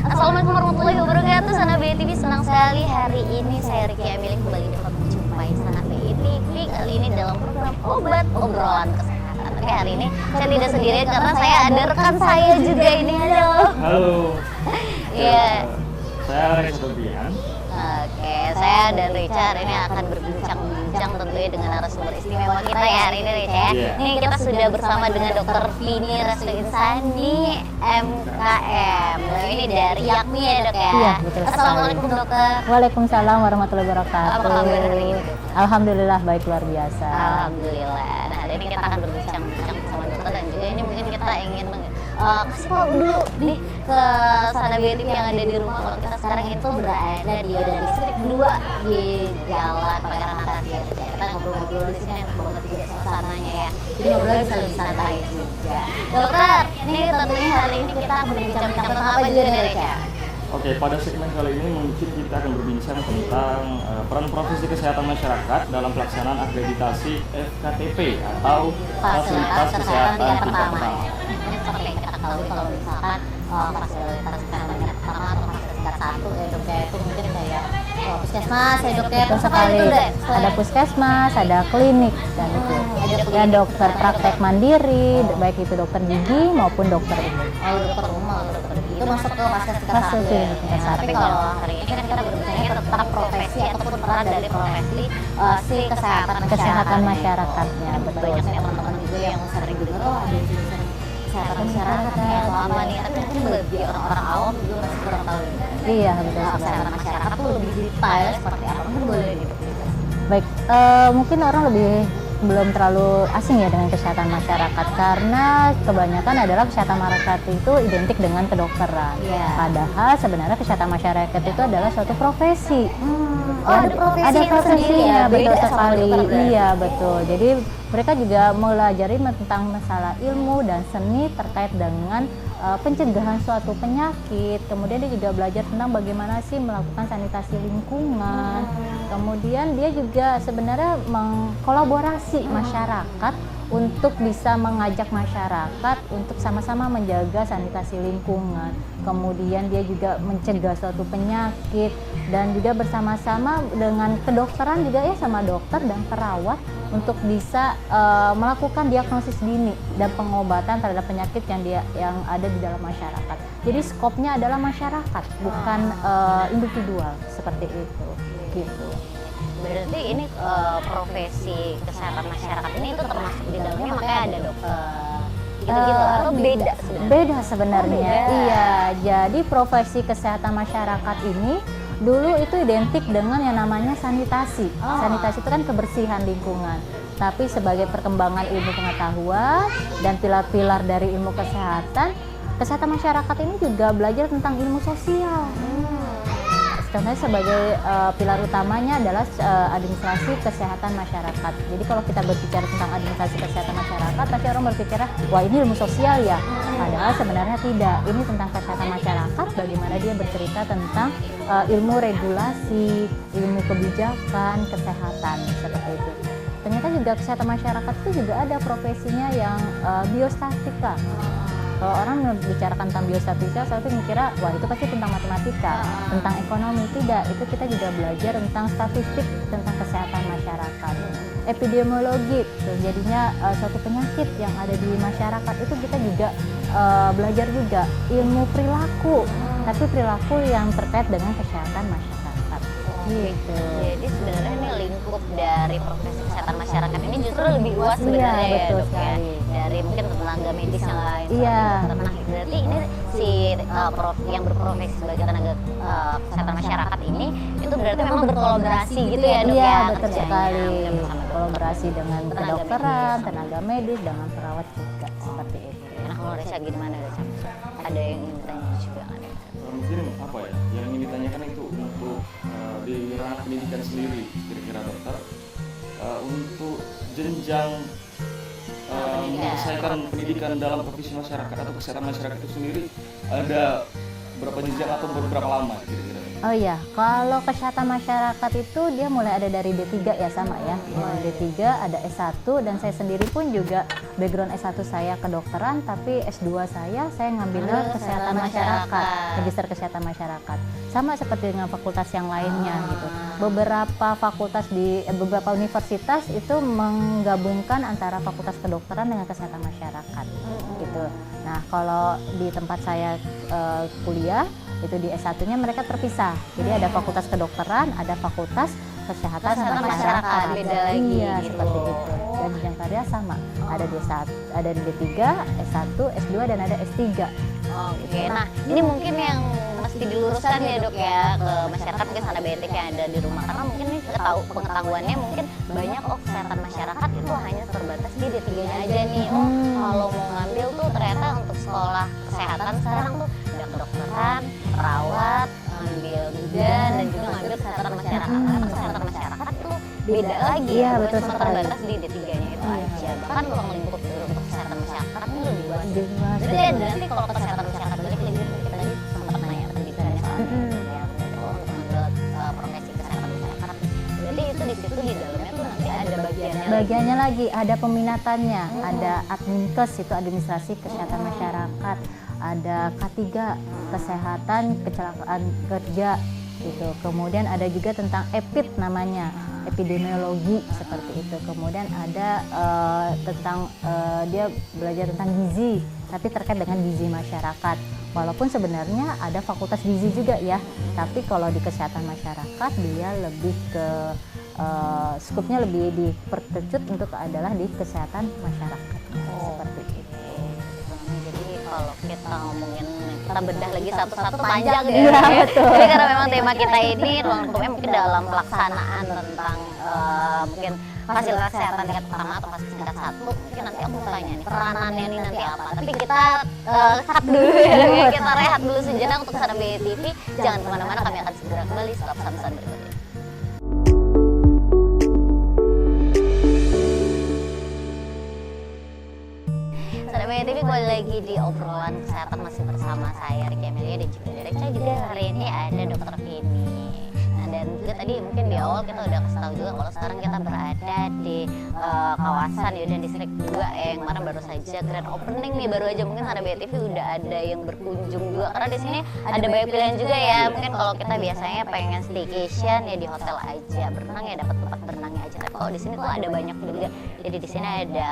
Assalamualaikum warahmatullahi wabarakatuh. Sana BTV, senang sekali hari ini saya Ricky Emily kembali dapat menjumpai Sana BTV kali ini dalam program Obat Obrolan Kesehatan. Tapi hari ini saya tidak sendirian karena saya ada rekan saya juga ini. Halo. Halo. Iya. Saya Reza Tobian. Oke, saya dan Richard ini akan berbincang-bincang tentunya dengan narasumber istimewa kita ya hari ini, Richard ya. Iya. Ini kita sudah bersama dengan Dr. Vini Restu Insani, MKM. Nah, ini dari Yakmi ya, Dok ya. Iya, betul sekali. Assalamualaikum, Dokter. Waalaikumsalam warahmatullahi wabarakatuh. Apa kabar hari ini, Dok? Alhamdulillah baik, luar biasa. Alhamdulillah. Nah, hari ini kita akan berbincang-bincang bersama dokter dan juga ini mungkin kita ingin kasih tahu dulu nih ke Sana BTV yang ada di rumah kalau kita sekarang itu berada di distrik 2 di Jalan Pangeran Antasari. Kita ngobrol-ngobrol di sini enak banget juga suasananya ya. Jadi ngobrol bisa lebih santai juga. Dokter, ini tentunya hari ini kita berbincang-bincang tentang apa juga nih, Reca? Oke, pada segmen kali ini mungkin kita akan berbincang tentang peran profesi kesehatan masyarakat dalam pelaksanaan akreditasi FKTP atau Fasilitas Kesehatan Tingkat Pertama. Ini seperti yang kita ketahui kalau misalkan fasilitas kesehatan tingkat pertama atau fasilitas tingkat 1 ya dok ya, itu mungkin kayak puskesmas ya dok ya, Betul sekali. Ada puskesmas, ada klinik dan itu. Ada Dan dokter praktek mandiri, baik itu dokter gigi maupun dokter umum. dokter umum, dokter gigi itu masuk ke fasilitas tingkat Fasilitas 1 ya. tingkat Nah, satu. tapi kalau hari ini kan kita berbicara tentang profesi ataupun peran dari profesi si Kesehatan masyarakatnya, betul. Banyak nih teman-teman juga yang sering dengar, oh ada jurusan kesehatan masyarakat nih atau apa nih, tapi mungkin bagi orang-orang awam juga masih kurang tahu nih. Iya, betul sekali. Kesehatan masyarakat tuh lebih detail seperti apa, mungkin boleh diperjelas. Baik, mungkin orang lebih belum terlalu asing ya dengan kesehatan masyarakat karena kebanyakan adalah kesehatan masyarakat itu identik dengan kedokteran. Iya. Padahal sebenarnya kesehatan masyarakat itu adalah suatu profesi. Oh, ada profesi Ada yang profesi sendiri ya, ya, betul beda sama sekali. dokter berarti. Iya, betul. Jadi mereka juga melajari tentang masalah ilmu dan seni terkait dengan pencegahan suatu penyakit. Kemudian dia juga belajar tentang bagaimana sih melakukan sanitasi lingkungan. Kemudian dia juga sebenarnya mengkolaborasi masyarakat untuk bisa mengajak masyarakat untuk sama-sama menjaga sanitasi lingkungan. Kemudian dia juga mencegah suatu penyakit dan juga bersama-sama dengan kedokteran juga ya sama dokter dan perawat untuk bisa melakukan diagnosis dini dan pengobatan terhadap penyakit yang ada di dalam masyarakat. Jadi skopnya adalah masyarakat, bukan individual seperti itu. Gitu. Berarti ini profesi kesehatan masyarakat ini itu termasuk di dalamnya makanya ada dokter gitu-gitu atau beda sebenarnya? Beda sebenarnya. Oh, beda. Iya, jadi profesi kesehatan masyarakat ini dulu itu identik dengan yang namanya sanitasi. Sanitasi itu kan kebersihan lingkungan. Tapi sebagai perkembangan ilmu pengetahuan dan pilar-pilar dari ilmu kesehatan masyarakat ini juga belajar tentang ilmu sosial. Contohnya sebagai pilar utamanya adalah administrasi kesehatan masyarakat. Jadi kalau kita berbicara tentang administrasi kesehatan masyarakat, pasti orang berpikir, wah ini ilmu sosial ya. Padahal sebenarnya tidak. Ini tentang kesehatan masyarakat, bagaimana dia bercerita tentang ilmu regulasi, ilmu kebijakan, kesehatan, seperti itu. Ternyata juga kesehatan masyarakat itu juga ada profesinya yang biostatika. Kalau orang membicarakan tentang biostatika, saya mikirnya, wah itu pasti tentang matematika, tentang ekonomi. Tidak, itu kita juga belajar tentang statistik, tentang kesehatan masyarakat. Epidemiologi, jadinya suatu penyakit yang ada di masyarakat, itu kita juga belajar juga. Ilmu perilaku, tapi perilaku yang terkait dengan kesehatan masyarakat. Gitu. Jadi sebenarnya ini lingkup dari profesi kesehatan masyarakat ini justru lebih luas Iya, sebenarnya ya betul dok ya, sekali. dari mungkin tenaga medis yang lain. Iya. Nah, berarti ini si yang berprofesi sebagai tenaga kesehatan masyarakat ini itu berarti memang berkolaborasi gitu ya dok Iya, ya, betul kerjanya. sekali. Mungkin bersama dokter. Kolaborasi dengan Tenaga kedokteran, medis. tenaga medis, dengan perawat juga seperti itu. Nah kalau Reza gimana Reza? Ada yang ingin ditanya juga nggak ada? Mungkin apa ya yang ingin ditanyakan itu untuk di ranah pendidikan sendiri, kira-kira dokter, untuk jenjang menyelesaikan pendidikan dalam profesi masyarakat atau kesehatan masyarakat itu sendiri ada berapa jenjang atau berapa lama kira-kira? Oh iya, kalau kesehatan masyarakat itu dia mulai ada dari D3 ya, sama ya. Dari D3 ada S1, dan saya sendiri pun juga background S1 saya kedokteran, tapi S2 saya ngambilnya kesehatan masyarakat, Magister Kesehatan Masyarakat. Sama seperti dengan fakultas yang lainnya gitu. Beberapa universitas itu menggabungkan antara fakultas kedokteran dengan kesehatan masyarakat gitu. Nah, kalau di tempat saya kuliah itu di S1-nya mereka terpisah. Jadi ada fakultas kedokteran, ada fakultas kesehatan masyarakat. Beda lagi. Iya, gitu. seperti itu. Dan jenjang karya sama. Ada ada di D3, S1, S2 dan ada S3. Oke, nah ini mungkin yang mesti diluruskan ya dok ya ke masyarakat mungkin sana BTP yang ada di rumah, karena mungkin ini pengetahuannya mungkin banyak kesehatan masyarakat itu hanya terbatas di D3-nya aja nih. Kalau mau ngambil tuh ternyata untuk sekolah kesehatan sekarang tuh ada kedokteran, perawat, ngambil bidan dan juga ngambil kesehatan masyarakat. Karena kesehatan masyarakat itu beda lagi Iya, bukan betul cuma sekali. terbatas di D3-nya itu aja. Bahkan ruang lingkup untuk kesehatan masyarakat ini lebih luas. Jelas. Jadi nanti kalau kesehatan masyarakat balik lagi kita tadi sempat nanya pendidikannya soalnya ya untuk mengambil profesi kesehatan masyarakat. Berarti itu di situ di dalamnya tuh nanti ada Bagiannya lagi ada peminatannya, ada Adminkes itu administrasi kesehatan masyarakat, ada K3 kesehatan kecelakaan kerja gitu. Kemudian ada juga tentang EPID namanya, epidemiologi seperti itu. Kemudian ada tentang dia belajar tentang gizi, tapi terkait dengan gizi masyarakat. Walaupun sebenarnya ada fakultas gizi juga ya, tapi kalau di kesehatan masyarakat dia lebih ke skupnya lebih diperkecut untuk adalah di kesehatan masyarakat. Seperti itu. Jadi kalau kita ngomongin kita bedah lagi satu-satu panjang deh. Iya, betul. Jadi karena memang tema kita ini ruang lingkupnya mungkin dalam pelaksanaan tentang mungkin fasilitas kesehatan tingkat pertama atau fasilitas tingkat 1, mungkin nanti aku mau tanya nih peranannya nih nanti apa. Tapi kita cut dulu ya, kita rehat dulu sejenak untuk Sana BTV. Jangan kemana-mana, kami akan segera kembali setelah pesan-pesan berikut ini. Sana BTV kembali lagi di obrolan kesehatan, masih bersama saya Riki Amelia dan juga direktur juga hari ini ada Dr. Vini. Nah, dan juga tadi mungkin di awal kita udah kasih tahu juga kalau sekarang kita berada di kawasan Yodan Distrik 2 yang kemarin baru saja grand opening nih, baru aja mungkin Sana BTV udah ada yang berkunjung juga karena di sini ada banyak pilihan juga ya. Mungkin kalau kita biasanya pengen staycation ya di hotel aja, berenang ya dapat tempat berenangnya aja. Tapi kalau di sini tuh ada banyak juga. Jadi di sini ada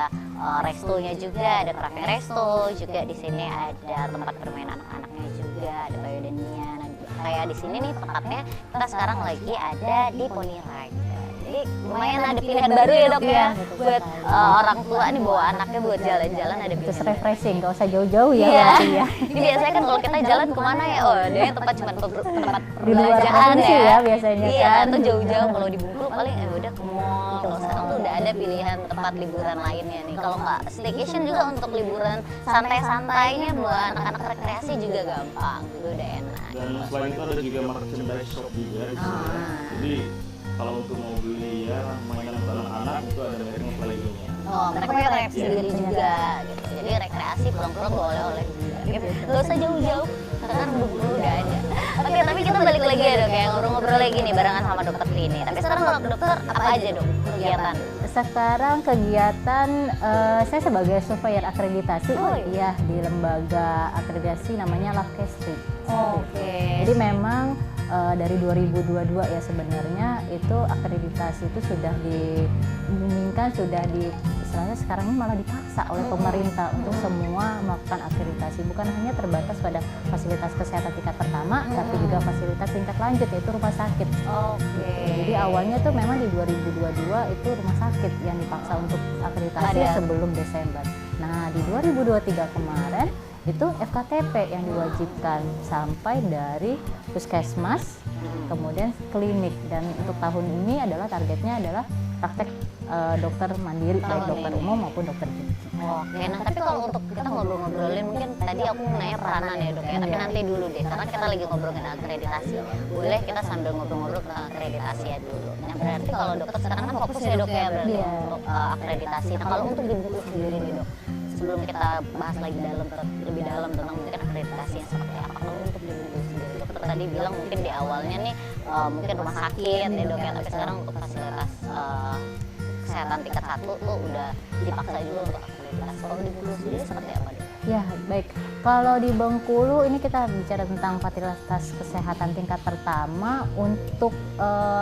restonya juga, ada cafe resto juga, di sini ada tempat bermain anak-anaknya juga, ada payudaninya. Nah, kayak di sini nih tempatnya kita sekarang lagi ada di Pony Ride. Jadi lumayan ada pilihan baru ya dok ya, buat orang tua nih bawa anaknya buat jalan-jalan, ada Terus pilihan. refreshing, nggak usah jauh-jauh ya. Iya. berarti ya. Ini biasanya kan kalau kita jalan kemana ya, oh dia tempat cuma tempat Di luar perbelanjaan provinsi ya biasanya Iya, kan. atau jauh-jauh kalau di Bengkulu paling udah ke mall. Kalau sekarang tuh udah ada pilihan tempat liburan lainnya nih. Kalau nggak staycation juga untuk liburan santai-santainya buat anak-anak rekreasi juga gampang, itu udah enak. Dan selain itu ada juga merchandise shop juga di sini. Jadi kalau untuk mau beli ya mainan untuk anak-anak itu ada merek Playgo-nya. Oh, mereka punya rekreasi sendiri juga gitu. Jadi rekreasi pulang-pulang bawa oleh-oleh juga. Gitu. Gak usah jauh-jauh, karena Bengkulu udah ada. Oke, tapi kita balik lagi ya dok ya, ngobrol-ngobrol lagi nih barengan sama dokter Vini. Tapi sekarang kalau dokter apa aja dok kegiatan? Sekarang kegiatan saya sebagai surveyor akreditasi ya di lembaga akreditasi namanya Lavkesri. Oke. Jadi memang dari 2022 ya sebenarnya itu akreditasi itu sudah diumumkan, sudah di istilahnya sekarang ini malah dipaksa oleh pemerintah untuk semua melakukan akreditasi, bukan hanya terbatas pada fasilitas kesehatan tingkat pertama tapi juga fasilitas tingkat lanjut yaitu rumah sakit. Oke. Jadi awalnya tuh memang di 2022 itu rumah sakit yang dipaksa untuk akreditasi sebelum Desember. Nah di 2023 kemarin itu FKTP yang diwajibkan sampai dari puskesmas, kemudian klinik, dan untuk tahun ini adalah targetnya adalah praktek dokter mandiri baik dokter umum maupun dokter gigi. Oke, nah tapi kalau untuk kita ngobrol-ngobrolin mungkin tadi aku nanya peranan ya dok ya, tapi nanti dulu deh karena kita lagi ngobrolin akreditasi. Boleh kita sambil ngobrol-ngobrol tentang akreditasi ya dulu. Nah berarti kalau dokter sekarang kan fokus ya dok ya berarti untuk akreditasi. Nah kalau untuk di Bengkulu sendiri nih dok, sebelum kita bahas lagi lebih dalam tentang mungkin akreditasi yang seperti apa, kalau untuk di Bengkulu sendiri dokter tadi tadi bilang mungkin di awalnya nih mungkin rumah sakit ya dok ya, tapi sekarang untuk fasilitas kesehatan tingkat 1 tuh udah dipaksa juga untuk akreditasi. Kalau di Bengkulu sendiri seperti apa dok? Ya, baik. Kalau di Bengkulu ini kita bicara tentang fasilitas kesehatan tingkat pertama. Untuk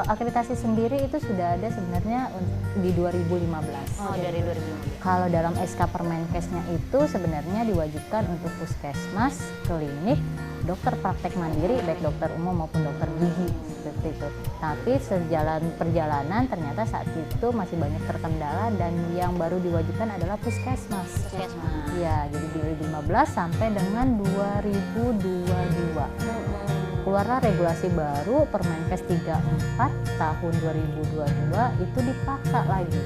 akreditasi sendiri itu sudah ada sebenarnya di 2015. Oh, dari 2015. Kalau dalam SK Permenkesnya itu sebenarnya diwajibkan untuk puskesmas, klinik, dokter praktek mandiri, baik dokter umum maupun dokter gigi, seperti itu. Tapi perjalanan ternyata saat itu masih banyak terkendala dan yang baru diwajibkan adalah puskesmas. Ya, jadi 2015 sampai dengan 2022. Keluarlah regulasi baru Permenkes 34 tahun 2022 itu dipaksa lagi.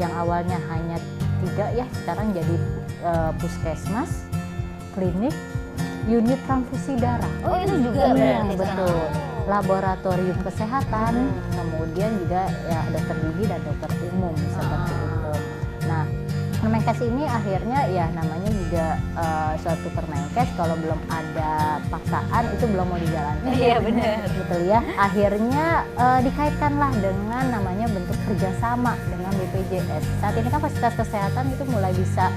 Yang awalnya hanya 3 ya, sekarang jadi puskesmas, klinik, unit transfusi darah. Oh, itu juga berarti betul. Laboratorium kesehatan, kemudian juga ya dokter gigi dan dokter umum seperti itu. Nah, Permenkes ini akhirnya ya namanya juga suatu Permenkes, kalau belum ada paksaan itu belum mau dijalankan. Iya benar. Betul ya. Akhirnya dikaitkanlah dengan namanya bentuk kerjasama dengan BPJS. Saat ini kan fasilitas kesehatan itu mulai bisa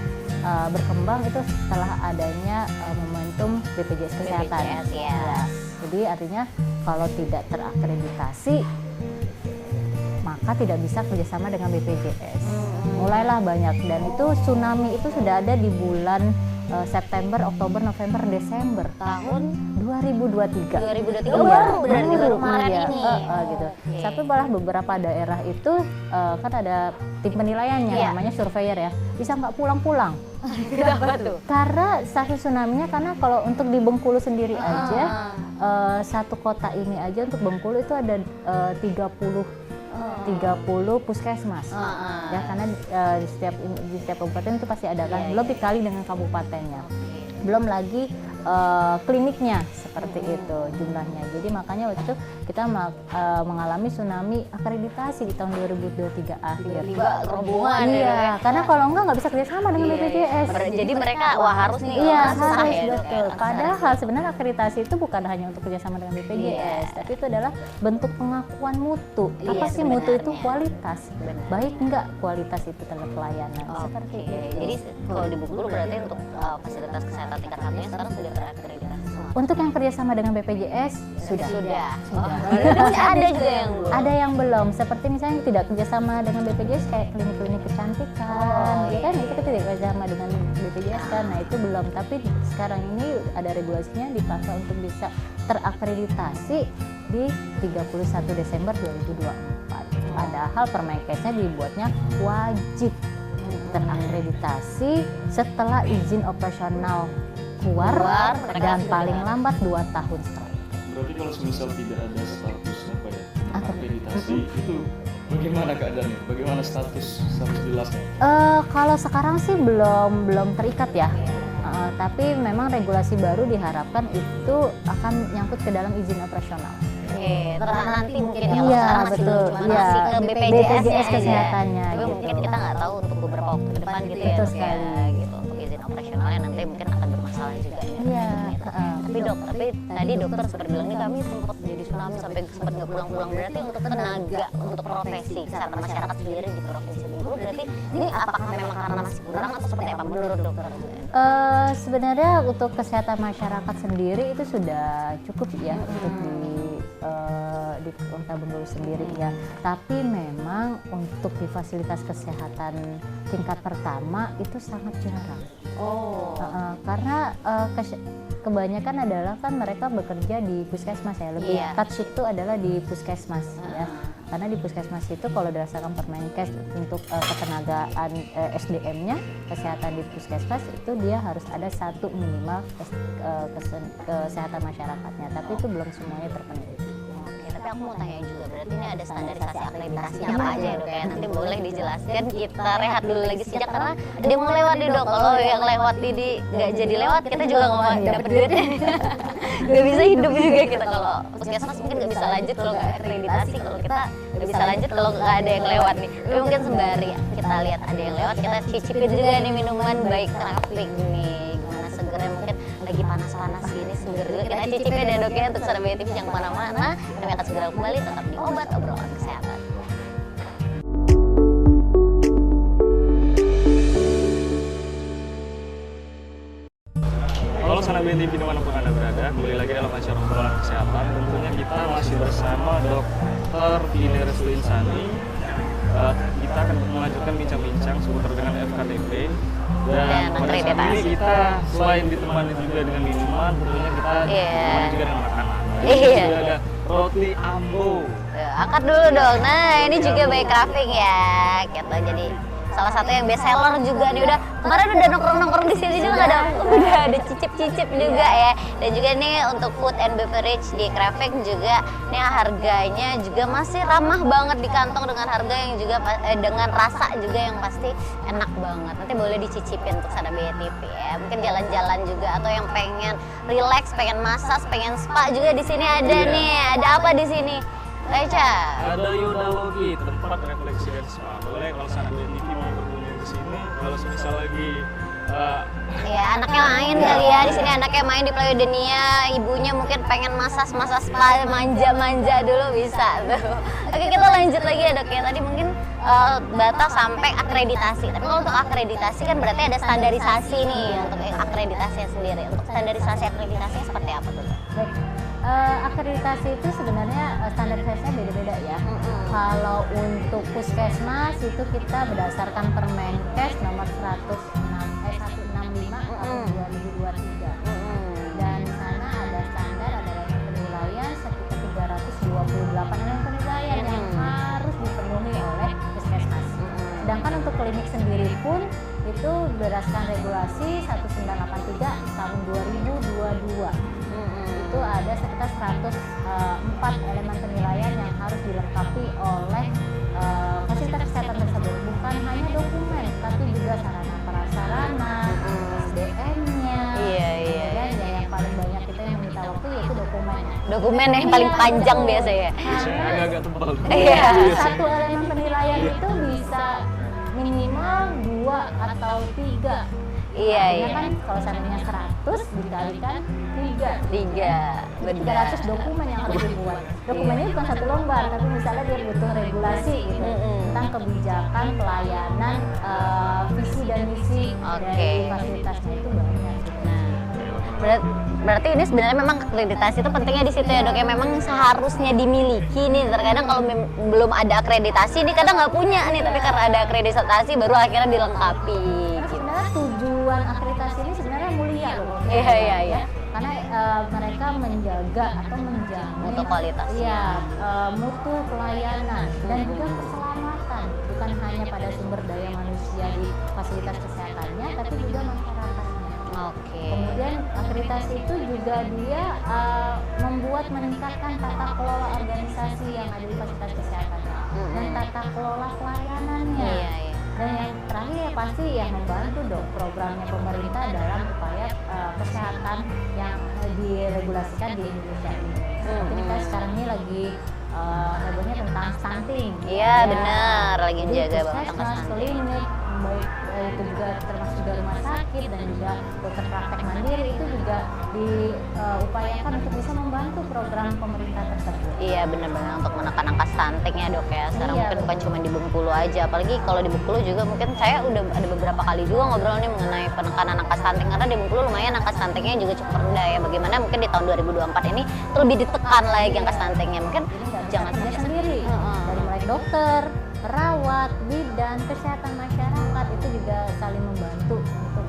berkembang itu setelah adanya momentum BPJS Kesehatan. BPJS, ya. Ya. Jadi artinya kalau tidak terakreditasi maka tidak bisa kerjasama dengan BPJS. Mulailah banyak dan itu tsunami itu sudah ada di bulan September, Oktober, November, Desember Tahun 2023. 2023 Iya, berarti baru kemarin iya, ini. gitu. Oke. Sampai malah beberapa daerah itu kan ada tim penilaiannya Iya. namanya surveyor ya, bisa nggak pulang-pulang. Kenapa tuh? Karena status tsunami-nya, karena kalau untuk di Bengkulu sendiri aja satu kota ini aja untuk Bengkulu itu ada 30 puskesmas. Ya, karena di setiap kabupaten itu pasti ada kan, belum dikali dengan kabupatennya. Belum lagi kliniknya seperti itu jumlahnya. Jadi makanya waktu itu kita mengalami tsunami akreditasi di tahun 2023 akhir. Tiba-tiba rombongan Iya, karena kalau nggak bisa kerjasama dengan BPJS. Jadi mereka wah harus nih Iya, susah harus ya, Dok, betul. ya. Padahal sebenarnya akreditasi itu bukan hanya untuk kerjasama dengan BPJS, tapi itu adalah bentuk pengakuan mutu. Iya, Apa sih mutu itu? sebenarnya. Kualitas. Benar. Baik nggak kualitas itu terhadap pelayanan seperti Oke, itu. jadi kalau di Bengkulu berarti untuk fasilitas kesehatan tingkat 1-nya sekarang sudah terakreditasi semua. Untuk yang kerjasama dengan BPJS sudah. Sudah. Sudah. Berarti masih ada juga yang belum. Ada yang belum, seperti misalnya tidak kerjasama dengan BPJS kayak klinik-klinik kecantikan, ya kan itu tidak kerjasama dengan BPJS kan, nah itu belum. Tapi sekarang ini ada regulasinya dipaksa untuk bisa terakreditasi di 31 Desember 2024. Padahal Permenkesnya dibuatnya wajib terakreditasi setelah izin operasional keluar mereka dan sudah. paling lambat 2 tahun setelah itu. Berarti kalau semisal tidak ada status apa ya, akreditasi itu bagaimana keadaannya? Bagaimana status jelasnya? Kalau sekarang sih belum terikat ya. Tapi memang regulasi baru diharapkan itu akan nyangkut ke dalam izin operasional. Oke, terus nanti mungkin ya, kalau Iya, sekarang masih betul. belum, cuma Iya. masih ke BPJS, BPJS kesehatannya, Tapi gitu. mungkin kita nggak tahu untuk beberapa waktu ke depan gitu ya, Betul Dok, ya, sekali. gitu. Untuk izin operasionalnya nanti mungkin akan bermasalah juga ya. Iya, Gitu. Tapi dok, tadi dokter sempat bilang nih kami sempat jadi tsunami sampai sempat nggak pulang-pulang. Berarti untuk tenaga, untuk profesi kesehatan masyarakat sendiri di provinsi Bengkulu, berarti ini apakah memang karena masih kurang atau seperti apa menurut dokter? Sebenarnya untuk kesehatan masyarakat sendiri itu sudah cukup ya untuk di Kota Bengkulu sendiri ya. Tapi memang untuk di fasilitas kesehatan tingkat pertama itu sangat jarang. Karena kebanyakan adalah kan mereka bekerja di puskesmas ya, lebih touch itu adalah di puskesmas ya. Karena di puskesmas itu kalau berdasarkan Permenkes untuk ketenagaan SDM-nya kesehatan di puskesmas itu dia harus ada satu minimal kesehatan masyarakatnya, tapi itu belum semuanya terpenuhi. Oke, tapi aku mau tanya juga, berarti ini ada standarisasi akreditasinya apa aja ya, Dok ya? Nanti boleh dijelaskan, kita rehat dulu lagi sejak karena ada yang mau lewat nih, Dok. Kalau yang lewat di nggak jadi lewat, kita juga nggak mau dapet duitnya. Nggak bisa hidup juga kita kalau puskesmas mungkin nggak bisa lanjut kalau nggak akreditasi. Kalau kita nggak bisa lanjut kalau nggak ada yang lewat nih. Tapi mungkin sembari kita lihat ada yang lewat, kita cicipin juga nih minuman baik Traffic nih. Gimana segernya, mungkin lagi panas-panas gini segar juga kita cicipin deh dok ya untuk Sahabat BTV jangan kemana-mana. Kami akan segera kembali tetap di Obat Obrolan Kesehatan. Halo Sahabat BTV dimanapun Anda berada, kembali lagi dalam acara obrolan kesehatan. Tentunya kita masih bersama Dr. Vini Restu Insani. Kita akan melanjutkan bincang-bincang seputar dengan FKTP. Dan pada saat ini kita selain ditemani juga dengan minuman, tentunya kita ditemani juga dengan makanan. Juga ada roti Ambo. Angkat dulu dong. Nah, ini juga by Craving ya. Kita jadi salah satu yang best seller juga nih, udah kemarin udah nongkrong-nongkrong di sini juga udah ada cicip-cicip juga ya. Dan juga nih untuk food and beverage di Craving juga nih harganya juga masih ramah banget di kantong dengan harga yang juga dengan rasa juga yang pasti enak banget. Nanti boleh dicicipin untuk Sahabat BTV ya. Mungkin jalan-jalan juga atau yang pengen relax, pengen massage, pengen spa juga di sini ada nih. Ada apa di sini? Eca. Ada Yodalogi, tempat refleksi dan spa. Boleh kalau Sahabat BTV mau berkunjung ke sini, kalau misal lagi ya anaknya main kali ya di sini, anaknya main di Playa Denia, ibunya mungkin pengen massage spa, manja dulu bisa tuh. Oke, kita lanjut lagi ya dok ya. Tadi mungkin batas sampai akreditasi. Tapi kalau untuk akreditasi kan berarti ada standarisasi nih untuk akreditasinya sendiri. Untuk standarisasi akreditasinya seperti apa tuh? Baik. Akreditasi itu sebenarnya standarisasinya beda-beda ya. Kalau untuk puskesmas itu kita berdasarkan Permenkes nomor 165 tahun 2023. Dan di sana ada standar, ada elemen penilaian sekitar 328 elemen penilaian yang harus dipenuhi oleh puskesmas. Sedangkan untuk klinik sendiri pun itu berdasarkan regulasi 1983 tahun 2022. Itu ada sekitar 104 elemen penilaian yang harus dilengkapi oleh fasilitas kesehatan tersebut. Bukan hanya dokumen, tapi juga sarana prasarana, SDM-nya. Dan yang paling banyak kita yang meminta waktu yaitu dokumen. Dokumen yang paling panjang biasa ya. agak tebal. Iya. Satu elemen penilaian itu bisa minimal 2 atau 3. Iya. Kan kalau seandainya 100 dikalikan 3. 300 dokumen yang harus dibuat. Dokumennya bukan satu lembar, tapi misalnya dia butuh regulasi gitu tentang kebijakan pelayanan, visi dan misi dari fasilitasnya itu banyak. Berarti ini sebenarnya memang akreditasi itu pentingnya di situ ya dok ya, memang seharusnya dimiliki nih. Terkadang kalau belum ada akreditasi ini kadang nggak punya nih, tapi karena ada akreditasi baru akhirnya dilengkapi. Sebenarnya tujuan akreditasi ini sebenarnya mulia loh. Iya. Karena mereka menjaga atau menjamin mutu kualitas. Iya, mutu pelayanan dan juga keselamatan, bukan hanya pada sumber daya manusia di fasilitas kesehatannya, tapi juga masyarakatnya. Kemudian akreditasi itu juga dia meningkatkan tata kelola organisasi yang ada di fasilitas kesehatan dan tata kelola pelayanannya. Dan yang terakhir ya pasti yang membantu dong programnya pemerintah dalam upaya kesehatan yang diregulasikan di Indonesia ini. Seperti kita sekarang ini lagi hebohnya tentang stunting. Iya benar, lagi menjaga banget klinik, baik itu juga termasuk juga rumah sakit dan juga dokter praktek mandiri itu juga diupayakan untuk bisa membantu program pemerintah tersebut. Iya benar-benar untuk menekan angka stunting ya dok ya. Sekarang mungkin bukan cuma di Bengkulu aja, apalagi kalau di Bengkulu juga mungkin saya udah ada beberapa kali juga ngobrol nih mengenai penekanan angka stunting, karena di Bengkulu lumayan angka stuntingnya juga cukup rendah ya. Bagaimana mungkin di tahun 2024 ini itu lebih ditekan lagi angka stuntingnya. Mungkin jangan sampai sendiri dari mulai dokter, perawat, bidan, kesehatan masyarakat itu juga saling membantu untuk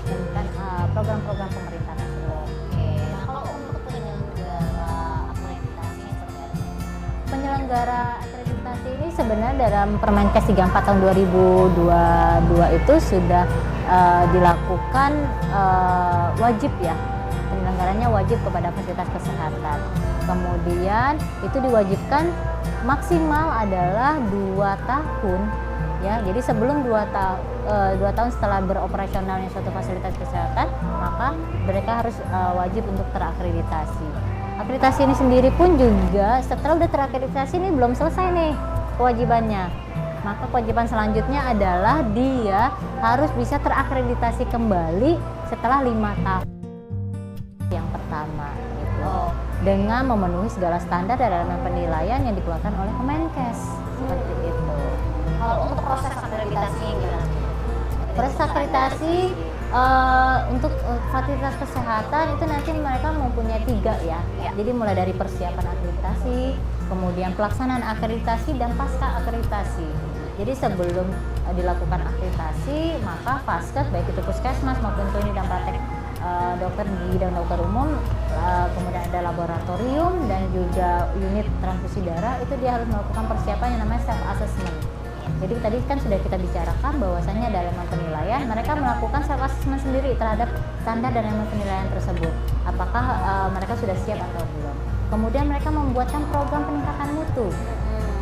menjalankan program-program pemerintah tersebut. Nah, kalau untuk penyelenggara akreditasi penyelenggara akreditasi ini sebenarnya dalam Permenkes 34 tahun 2022 itu sudah dilakukan wajib ya, penyelenggaranya wajib kepada fasilitas kesehatan. Kemudian itu diwajibkan maksimal adalah 2 tahun ya. Jadi sebelum 2 tahun setelah beroperasionalnya suatu fasilitas kesehatan, maka mereka harus wajib untuk terakreditasi. Akreditasi ini sendiri pun juga setelah udah terakreditasi ini belum selesai nih kewajibannya. Maka kewajiban selanjutnya adalah dia harus bisa terakreditasi kembali setelah 5 tahun. utama gitu. Dengan memenuhi segala standar dan elemen penilaian yang dikeluarkan oleh Kemenkes seperti itu. Kalau untuk proses akreditasinya gimana? Proses akreditasi untuk fasilitas kesehatan itu nanti mereka mempunyai 3 ya. Jadi mulai dari persiapan akreditasi, kemudian pelaksanaan akreditasi dan pasca akreditasi. Jadi sebelum dilakukan akreditasi, maka Vaskes baik itu puskesmas maupun klinik dan praktek dokter gigi dan dokter umum, kemudian ada laboratorium dan juga unit transfusi darah, itu dia harus melakukan persiapan yang namanya self assessment. Jadi tadi kan sudah kita bicarakan bahwasannya ada elemen penilaian, mereka melakukan self assessment sendiri terhadap standar dan elemen penilaian tersebut. Apakah mereka sudah siap atau belum? Kemudian mereka membuatkan program peningkatan mutu.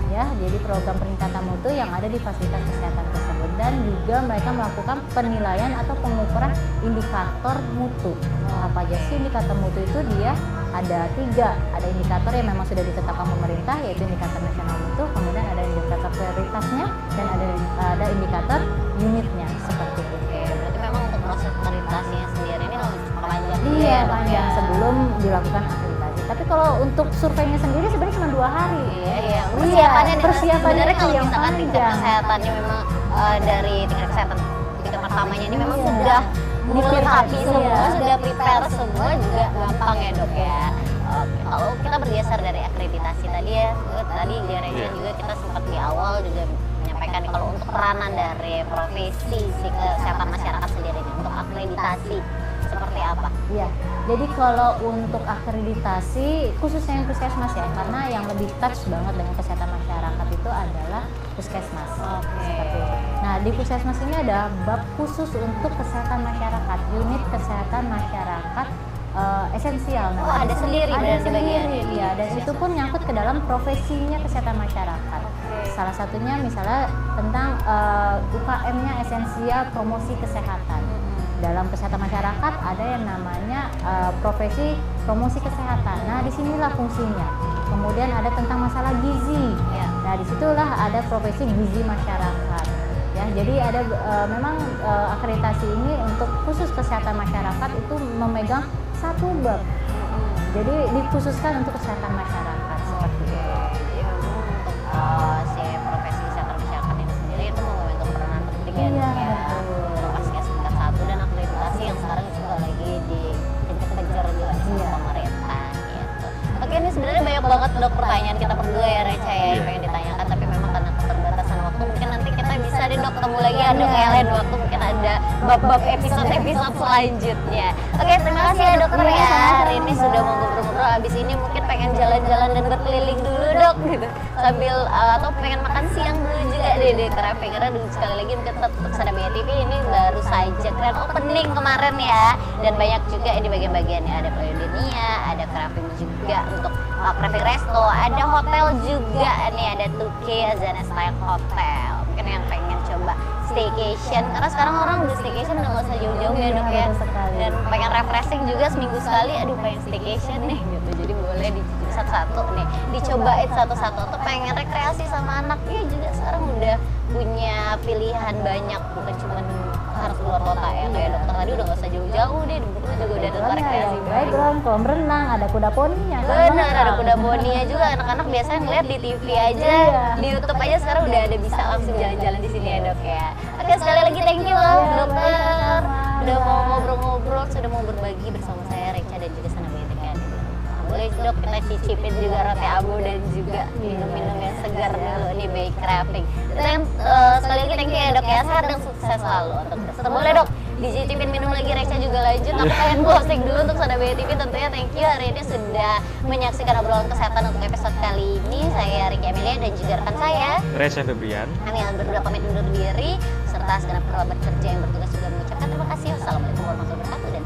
Ya, jadi program peningkatan mutu yang ada di fasilitas kesehatan tersebut, dan juga mereka melakukan penilaian atau pengukuran indikator mutu. Apa aja sih indikator mutu itu? Dia ada 3, ada indikator yang memang sudah ditetapkan pemerintah, yaitu indikator nasional mutu, kemudian ada indikator prioritasnya, dan ada indikator unitnya seperti itu. Berarti memang untuk proses akreditasinya sendiri ini harus panjang. Iya, panjang sebelum dilakukan akreditasi. Tapi kalau untuk surveinya sendiri sebenarnya cuma 2 hari. Iya. Persiapannya persiapannya kalau yang misalkan tingkat panjang. kesehatannya memang dari tingkat kesehatan tingkat pertamanya ini memang sudah melengkapi semua, sudah prepare semua, juga gampang ya dok ya. Oke, kalau kita bergeser dari akreditasi tadi ya, tadi Gereja juga kita sempat di awal juga menyampaikan nih, kalau untuk peranan dari profesi si kesehatan masyarakat sendiri nih, untuk akreditasi seperti apa? Iya, jadi kalau untuk akreditasi khususnya yang puskesmas ya, karena yang lebih touch banget dengan kesehatan masyarakat itu adalah puskesmas. Seperti itu. Nah, di puskesmas ini ada bab khusus untuk kesehatan masyarakat, unit kesehatan masyarakat esensial. Oh, ada sendiri ada berarti sendiri, bagiannya. iya, dan itu pun nyangkut ke dalam profesinya kesehatan masyarakat. Salah satunya misalnya tentang UKM-nya esensial promosi kesehatan. Dalam kesehatan masyarakat ada yang namanya profesi promosi kesehatan. Nah, disinilah fungsinya. Kemudian ada tentang masalah gizi. Nah, disitulah ada profesi gizi masyarakat. Ya, jadi ada memang akreditasi ini untuk khusus kesehatan masyarakat itu memegang 1 bab. Jadi dikhususkan untuk kesehatan masyarakat seperti itu. Ya, untuk si profesi kesehatan masyarakat ini sendiri itu memegang peranan penting ya. Iya, Ya. betul. Pasca tingkat 1 dan akreditasi yang sekarang juga lagi dikejar juga sama pemerintah gitu. Oke, ini sebenarnya banyak banget dok pertanyaan kita berdua ya Reca ya yang pengen ditanyakan, tapi memang karena keterbatasan waktu mungkin nanti kita bisa deh dok ketemu lagi ada kayak lain waktu, mungkin ada bab-bab episode selanjutnya. Oke, terima kasih ya dokter ya, hari ini sudah mau ngobrol-ngobrol, abis ini mungkin pengen jalan-jalan dan berkeliling dulu dok gitu, sambil atau pengen makan siang dulu juga deh di Crafting, karena sekali lagi mungkin tetap Sadabia TV ini baru saja grand opening kemarin ya, dan banyak juga di bagian-bagiannya ada Playodinia, ada Crafting juga untuk Crafting Resto, ada hotel juga nih, ada Tuki Azana Style Hotel, mungkin yang pengen coba staycation, karena sekarang orang udah staycation udah gak usah jauh-jauh ya dok ya, dan pengen refreshing juga seminggu sekali, aduh pengen staycation nih gitu, jadi boleh dicicip satu-satu nih, dicobain satu-satu, atau pengen rekreasi sama anaknya juga sekarang udah punya pilihan banyak, bukan cuma harus keluar kota ya, kayak dokter tadi udah gak usah jauh-jauh deh, di Bengkulu juga udah ada rekreasi Background, kolam renang, ada kuda poninya. benar, ada kuda poninya juga, anak-anak biasanya ngeliat di TV aja, di YouTube aja sekarang udah ada, bisa langsung jalan-jalan di sini ya dok ya. Oke, sekali lagi thank you loh dokter, udah mau ngobrol-ngobrol, sudah mau berbagi bersama saya Reca dan juga Sanabia TV. Boleh dok kita cicipin juga roti abu dan juga minum-minum yang segar dulu nih Baik Crafting. Dan sekali lagi thank you ya dok ya, sehat dan sukses selalu untuk kita. Boleh dok dicicipin minum lagi, Reca juga lanjut. Aku pengen closing dulu untuk Sadabia TV tentunya. Thank you hari ini sudah menyaksikan obrolan kesehatan untuk episode kali ini. Saya Ricky Amelia dan juga rekan saya Reca Febrian. kami yang berdua pamit undur diri serta segenap kerabat kerja yang bertugas juga mengucapkan terima kasih. Wassalamualaikum warahmatullahi wabarakatuh.